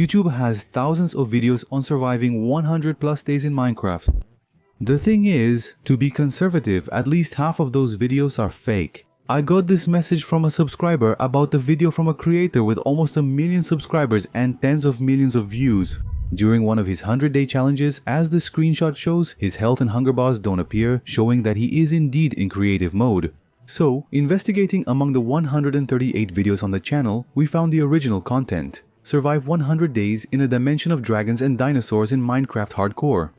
YouTube has thousands of videos on surviving 100+ days in Minecraft. The thing is, to be conservative, at least half of those videos are fake. I got this message from a subscriber about the video from a creator with almost 1 million subscribers and tens of millions of views. During one of his 100-day challenges, as the screenshot shows, his health and hunger bars don't appear, showing that he is indeed in creative mode. So, investigating among the 138 videos on the channel, we found the original content. Survive 100 days in a dimension of dragons and dinosaurs in Minecraft Hardcore.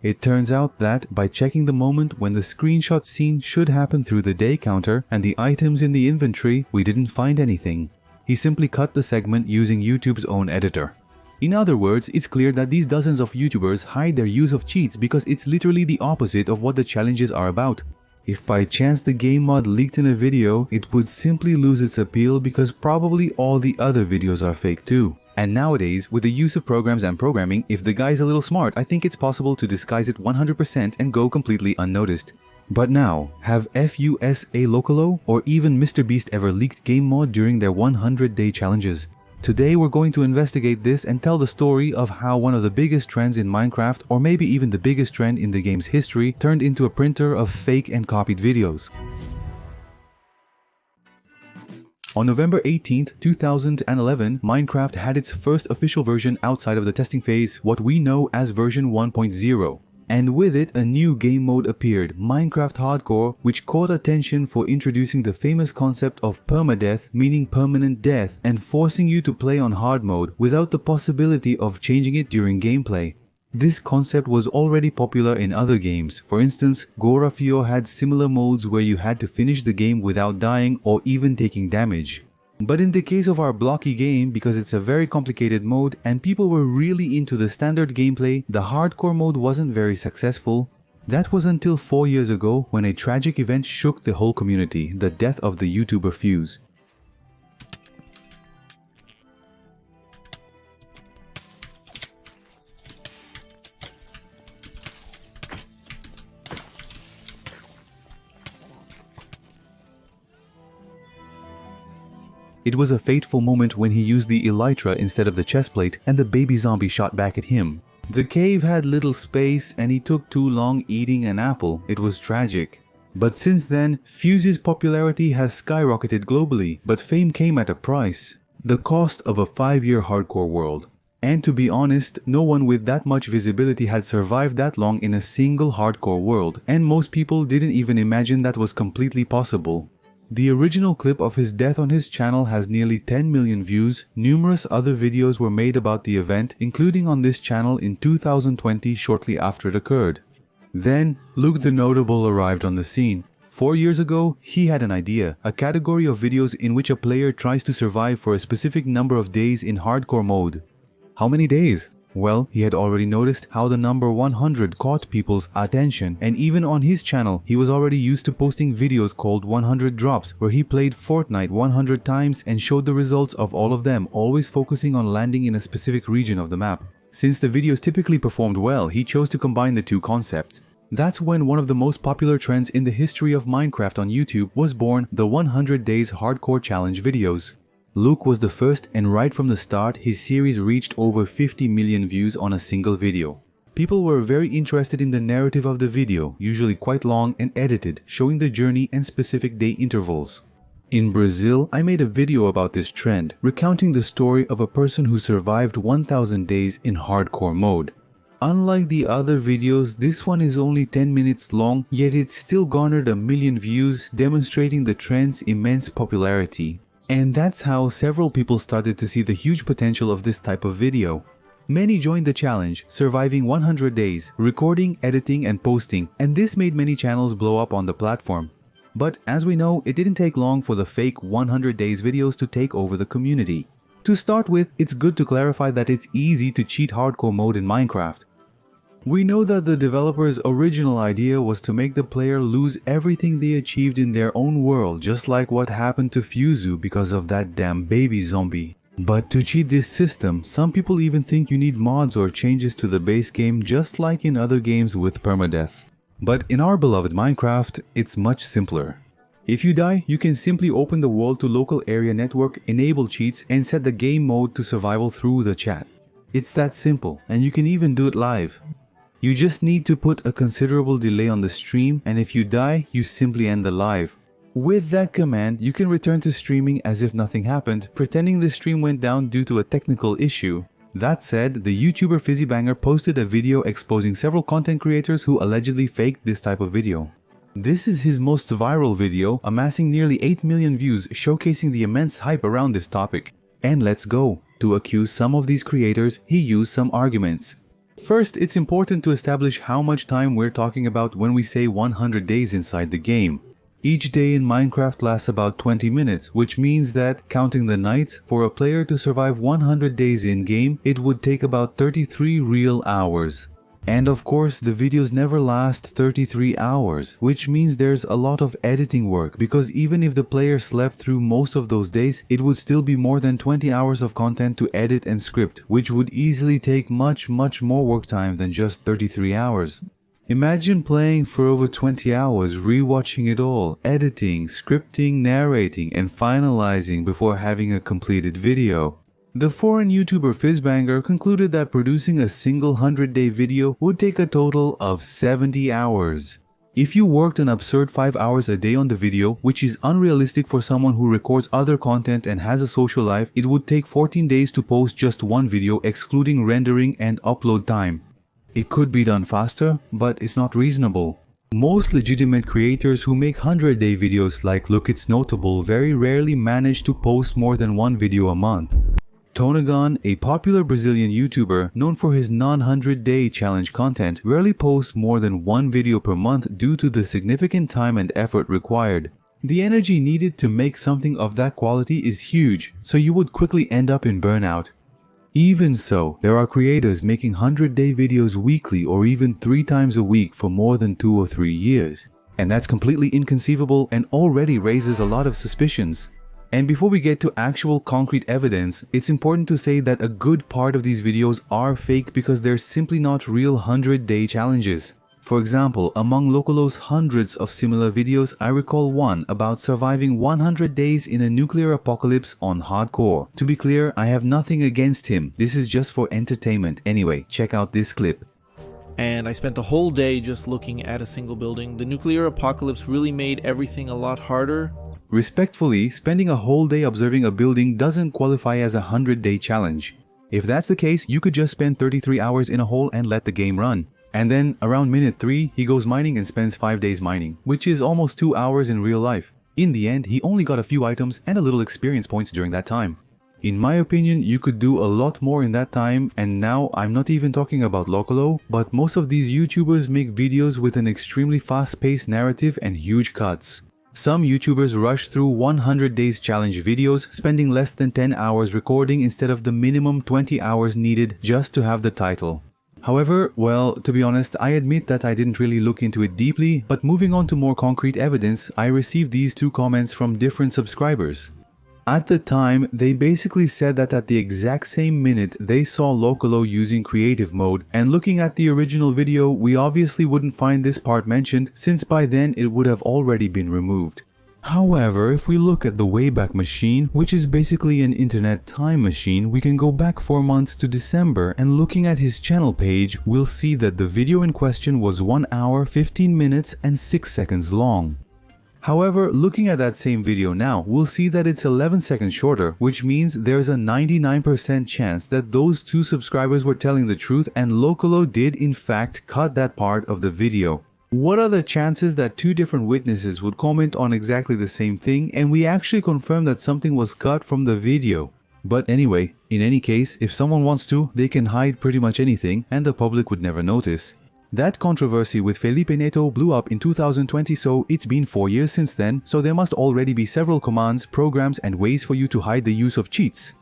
It turns out that, by checking the moment when the screenshot scene should happen through the day counter and the items in the inventory, we didn't find anything. He simply cut the segment using YouTube's own editor. In other words, it's clear that these dozens of YouTubers hide their use of cheats because it's literally the opposite of what the challenges are about. If by chance the game mod leaked in a video, it would simply lose its appeal because probably all the other videos are fake too. And nowadays, with the use of programs and programming, if the guy's a little smart, I think it's possible to disguise it 100% and go completely unnoticed. But now, have FUSA Localo or even MrBeast ever leaked game mod during their 100-day challenges? Today we're going to investigate this and tell the story of how one of the biggest trends in Minecraft, or maybe even the biggest trend in the game's history, turned into a printer of fake and copied videos. On November 18, 2011, Minecraft had its first official version outside of the testing phase, what we know as version 1.0. And with it, a new game mode appeared, Minecraft Hardcore, which caught attention for introducing the famous concept of permadeath, meaning permanent death, and forcing you to play on hard mode without the possibility of changing it during gameplay. This concept was already popular in other games. For instance, Gorafio had similar modes where you had to finish the game without dying or even taking damage. But in the case of our blocky game, because it's a very complicated mode and people were really into the standard gameplay, the hardcore mode wasn't very successful. That was until 4 years ago when a tragic event shook the whole community, the death of the YouTuber Fuse. It was a fateful moment when he used the elytra instead of the chestplate and the baby zombie shot back at him. The cave had little space and he took too long eating an apple. It was tragic. But since then, Fuse's popularity has skyrocketed globally, but fame came at a price. The cost of a 5-year hardcore world. And to be honest, no one with that much visibility had survived that long in a single hardcore world, and most people didn't even imagine that was completely possible. The original clip of his death on his channel has nearly 10 million views. Numerous other videos were made about the event, including on this channel in 2020 shortly after it occurred. Then, Luke the Notable arrived on the scene. 4 years ago, he had an idea, a category of videos in which a player tries to survive for a specific number of days in hardcore mode. How many days? Well, he had already noticed how the number 100 caught people's attention, and even on his channel, he was already used to posting videos called 100 Drops, where he played Fortnite 100 times and showed the results of all of them, always focusing on landing in a specific region of the map. Since the videos typically performed well, he chose to combine the two concepts. That's when one of the most popular trends in the history of Minecraft on YouTube was born, the 100 Days Hardcore Challenge videos. Luke was the first, and right from the start, his series reached over 50 million views on a single video. People were very interested in the narrative of the video, usually quite long and edited, showing the journey and specific day intervals. In Brazil, I made a video about this trend, recounting the story of a person who survived 1000 days in hardcore mode. Unlike the other videos, this one is only 10 minutes long, yet it still garnered 1 million views, demonstrating the trend's immense popularity. And that's how several people started to see the huge potential of this type of video. Many joined the challenge, surviving 100 days, recording, editing, and posting, and this made many channels blow up on the platform. But as we know, it didn't take long for the fake 100 days videos to take over the community. To start with, it's good to clarify that it's easy to cheat hardcore mode in Minecraft. We know that the developer's original idea was to make the player lose everything they achieved in their own world, just like what happened to Fuzu because of that damn baby zombie. But to cheat this system, some people even think you need mods or changes to the base game, just like in other games with permadeath. But in our beloved Minecraft, it's much simpler. If you die, you can simply open the world to local area network, enable cheats, and set the game mode to survival through the chat. It's that simple, and you can even do it live. You just need to put a considerable delay on the stream, and if you die, you simply end the live. With that command, you can return to streaming as if nothing happened, pretending the stream went down due to a technical issue. That said, the YouTuber Fizzybanger posted a video exposing several content creators who allegedly faked this type of video. This is his most viral video, amassing nearly 8 million views, showcasing the immense hype around this topic. And let's go. To accuse some of these creators, he used some arguments. First, it's important to establish how much time we're talking about when we say 100 days inside the game. Each day in Minecraft lasts about 20 minutes, which means that, counting the nights, for a player to survive 100 days in-game, it would take about 33 real hours. And of course, the videos never last 33 hours, which means there's a lot of editing work, because even if the player slept through most of those days, it would still be more than 20 hours of content to edit and script, which would easily take much more work time than just 33 hours. Imagine playing for over 20 hours, rewatching it all, editing, scripting, narrating, and finalizing before having a completed video. The foreign YouTuber Fizbanger concluded that producing a single 100-day video would take a total of 70 hours. If you worked an absurd 5 hours a day on the video, which is unrealistic for someone who records other content and has a social life, it would take 14 days to post just one video, excluding rendering and upload time. It could be done faster, but it's not reasonable. Most legitimate creators who make 100-day videos like Look It's Notable very rarely manage to post more than one video a month. Tonagon, a popular Brazilian YouTuber known for his non-100-day challenge content, rarely posts more than one video per month due to the significant time and effort required. The energy needed to make something of that quality is huge, so you would quickly end up in burnout. Even so, there are creators making 100-day videos weekly or even 3 times a week for more than 2 or 3 years. And that's completely inconceivable and already raises a lot of suspicions. And before we get to actual concrete evidence, it's important to say that a good part of these videos are fake because they're simply not real 100-day challenges. For example, among Locolo's hundreds of similar videos, I recall one about surviving 100 days in a nuclear apocalypse on hardcore. To be clear, I have nothing against him. This is just for entertainment. Anyway, check out this clip. And I spent a whole day just looking at a single building. The nuclear apocalypse really made everything a lot harder. Respectfully, spending a whole day observing a building doesn't qualify as a 100-day challenge. If that's the case, you could just spend 33 hours in a hole and let the game run. And then, around minute 3, he goes mining and spends 5 days mining, which is almost 2 hours in real life. In the end, he only got a few items and a little experience points during that time. In my opinion, you could do a lot more in that time, and now I'm not even talking about Locolo, but most of these YouTubers make videos with an extremely fast-paced narrative and huge cuts. Some YouTubers rush through 100 days challenge videos, spending less than 10 hours recording instead of the minimum 20 hours needed just to have the title. However, well, to be honest, I admit that I didn't really look into it deeply, but moving on to more concrete evidence, I received these 2 comments from different subscribers. At the time, they basically said that at the exact same minute they saw Locolo using creative mode, and looking at the original video, we obviously wouldn't find this part mentioned since by then it would have already been removed. However, if we look at the Wayback Machine, which is basically an internet time machine, we can go back 4 months to December, and looking at his channel page, we'll see that the video in question was 1 hour, 15 minutes and 6 seconds long. However, looking at that same video now, we'll see that it's 11 seconds shorter, which means there's a 99% chance that those 2 subscribers were telling the truth and Locolo did in fact cut that part of the video. What are the chances that 2 different witnesses would comment on exactly the same thing and we actually confirm that something was cut from the video? But anyway, in any case, if someone wants to, they can hide pretty much anything and the public would never notice. That controversy with Felipe Neto blew up in 2020, so it's been 4 years since then, so there must already be several commands, programs and ways for you to hide the use of cheats.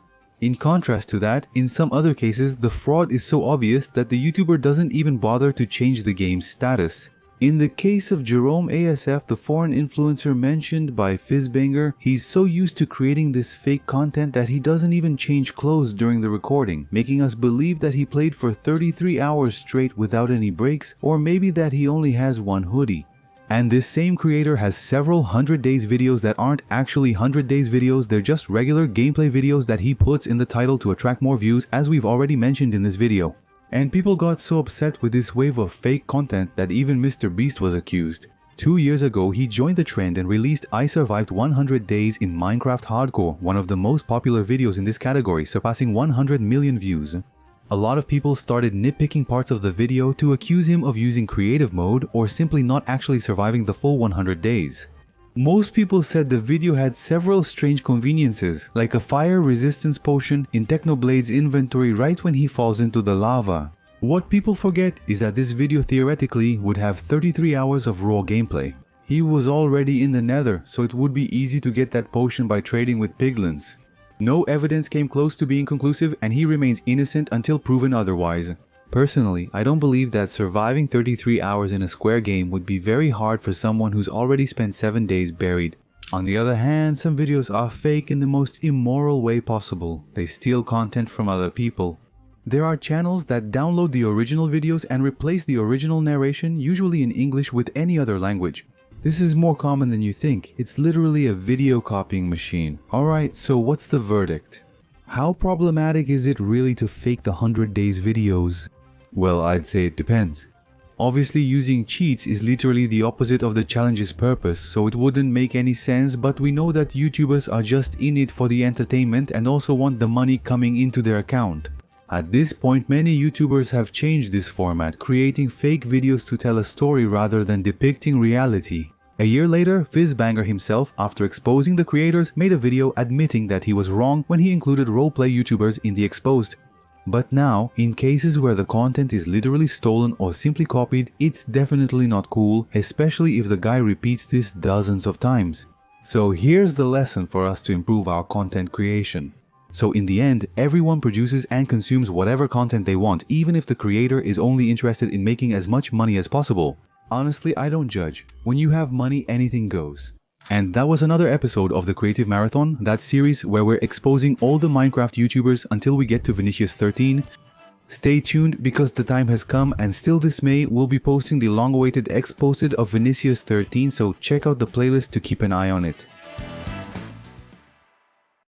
In contrast to that, in some other cases, the fraud is so obvious that the YouTuber doesn't even bother to change the game's status. In the case of Jerome ASF, the foreign influencer mentioned by Fizbanger, he's so used to creating this fake content that he doesn't even change clothes during the recording, making us believe that he played for 33 hours straight without any breaks, or maybe that he only has one hoodie. And this same creator has several 100 days videos that aren't actually 100 days videos, they're just regular gameplay videos that he puts in the title to attract more views, as we've already mentioned in this video. And people got so upset with this wave of fake content that even Mr. Beast was accused. 2 years ago, he joined the trend and released I Survived 100 Days in Minecraft Hardcore, one of the most popular videos in this category, surpassing 100 million views. A lot of people started nitpicking parts of the video to accuse him of using creative mode or simply not actually surviving the full 100 days. Most people said the video had several strange conveniences, like a fire resistance potion in Technoblade's inventory right when he falls into the lava. What people forget is that this video theoretically would have 33 hours of raw gameplay. He was already in the nether, so it would be easy to get that potion by trading with piglins. No evidence came close to being conclusive, and he remains innocent until proven otherwise. Personally, I don't believe that surviving 33 hours in a square game would be very hard for someone who's already spent 7 days buried. On the other hand, some videos are fake in the most immoral way possible. They steal content from other people. There are channels that download the original videos and replace the original narration, usually in English, with any other language. This is more common than you think. It's literally a video copying machine. Alright, so what's the verdict? How problematic is it really to fake the 100 days videos? Well, I'd say it depends. Obviously, using cheats is literally the opposite of the challenge's purpose, so it wouldn't make any sense, but we know that YouTubers are just in it for the entertainment and also want the money coming into their account. At this point, many YouTubers have changed this format, creating fake videos to tell a story rather than depicting reality. A year later, Fizzbanger himself, after exposing the creators, made a video admitting that he was wrong when he included roleplay YouTubers in the exposed. But now, in cases where the content is literally stolen or simply copied, it's definitely not cool, especially if the guy repeats this dozens of times. So here's the lesson for us to improve our content creation. So in the end, everyone produces and consumes whatever content they want, even if the creator is only interested in making as much money as possible. Honestly, I don't judge. When you have money, anything goes. And that was another episode of the Creative Marathon, that series where we're exposing all the Minecraft YouTubers until we get to Vinicius 13. Stay tuned because the time has come, and still this May we'll be posting the long-awaited Exposed of Vinicius 13, so check out the playlist to keep an eye on it.